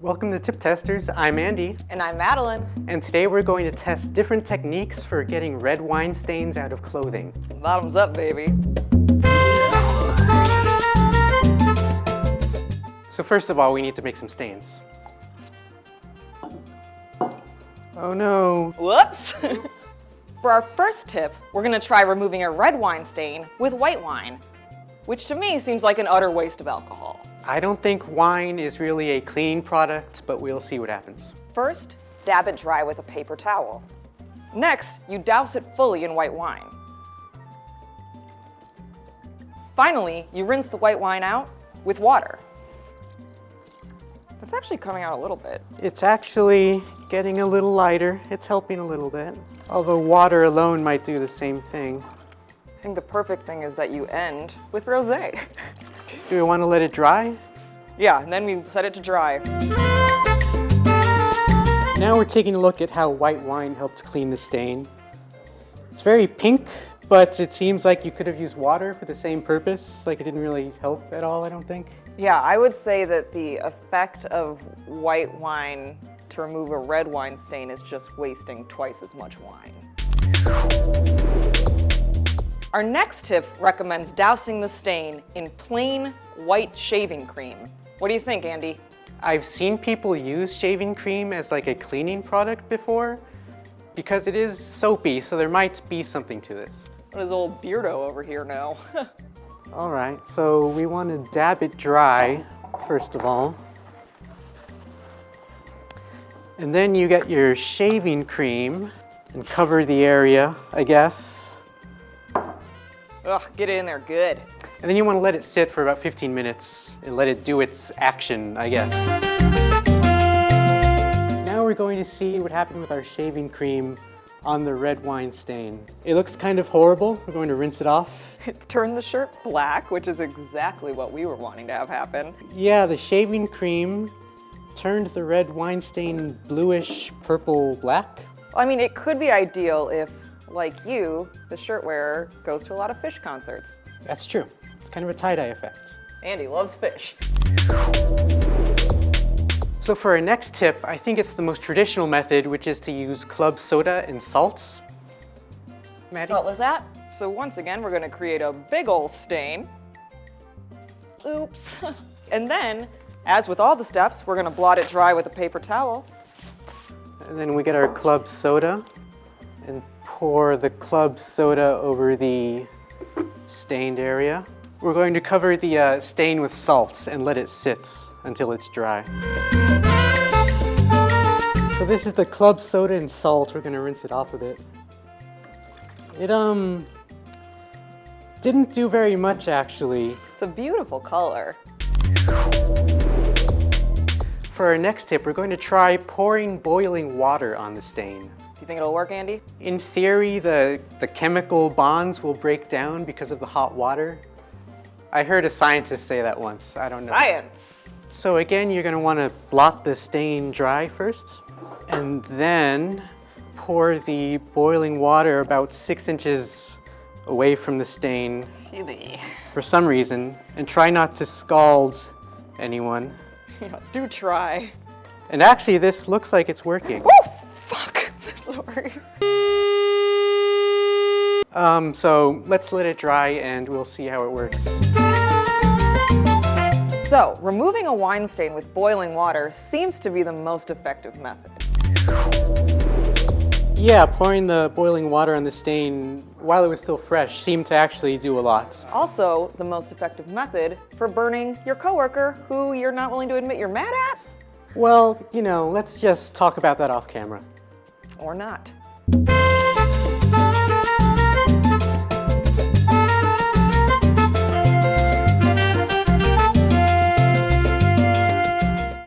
Welcome to Tip Testers. I'm Andy. And I'm Madeleine. And today we're going to test different techniques for getting red wine stains out of clothing. Bottoms up, baby. So first of all, we need to make some stains. Oh no. Whoops. For our first tip, we're gonna try removing a red wine stain with white wine, which to me seems like an utter waste of alcohol. I don't think wine is really a cleaning product, but we'll see what happens. First, dab it dry with a paper towel. Next, you douse it fully in white wine. Finally, you rinse the white wine out with water. That's actually coming out a little bit. It's actually getting a little lighter. It's helping a little bit. Although water alone might do the same thing. I think the perfect thing is that you end with rosé. Do we want to let it dry? Yeah, and then we set it to dry. Now we're taking a look at how white wine helps clean the stain. It's very pink, but it seems like you could have used water for the same purpose. Like it didn't really help at all, I don't think. Yeah, I would say that the effect of white wine to remove a red wine stain is just wasting twice as much wine. Our next tip recommends dousing the stain in plain white shaving cream. What do you think, Andy? I've seen people use shaving cream as like a cleaning product before because it is soapy, so there might be something to this. What does old Beardo over here know? All right, so we want to dab it dry, first of all. And then you get your shaving cream and cover the area, I guess. Ugh, get it in there good. And then you want to let it sit for about 15 minutes and let it do its action, I guess. Now we're going to see what happened with our shaving cream on the red wine stain. It looks kind of horrible. We're going to rinse it off. It turned the shirt black, which is exactly what we were wanting to have happen. Yeah, the shaving cream turned the red wine stain bluish, purple, black. I mean, it could be ideal if, like you, the shirt wearer, goes to a lot of fish concerts. That's true. It's kind of a tie-dye effect. Andy loves fish. So for our next tip, I think it's the most traditional method, which is to use club soda and salt. Maddie? What was that? So once again, we're gonna create a big ol' stain. Oops. And then, as with all the steps, we're gonna blot it dry with a paper towel. And then we get our club soda and pour the club soda over the stained area. We're going to cover the stain with salt and let it sit until it's dry. So this is the club soda and salt. We're gonna rinse it off a bit. It didn't do very much actually. It's a beautiful color. For our next tip, we're going to try pouring boiling water on the stain. Do you think it'll work, Andy? In theory, the chemical bonds will break down because of the hot water. I heard a scientist say that once. I don't know. Science! So again, you're going to want to blot the stain dry first, and then pour the boiling water about 6 inches away from the stain for some reason, and try not to scald anyone. Yeah, do try. And actually, this looks like it's working. Oh, fuck! Sorry. So let's let it dry and we'll see how it works. So, removing a wine stain with boiling water seems to be the most effective method. Yeah, pouring the boiling water on the stain while it was still fresh seemed to actually do a lot. Also, the most effective method for burning your coworker who you're not willing to admit you're mad at? Well, you know, let's just talk about that off camera. Or not.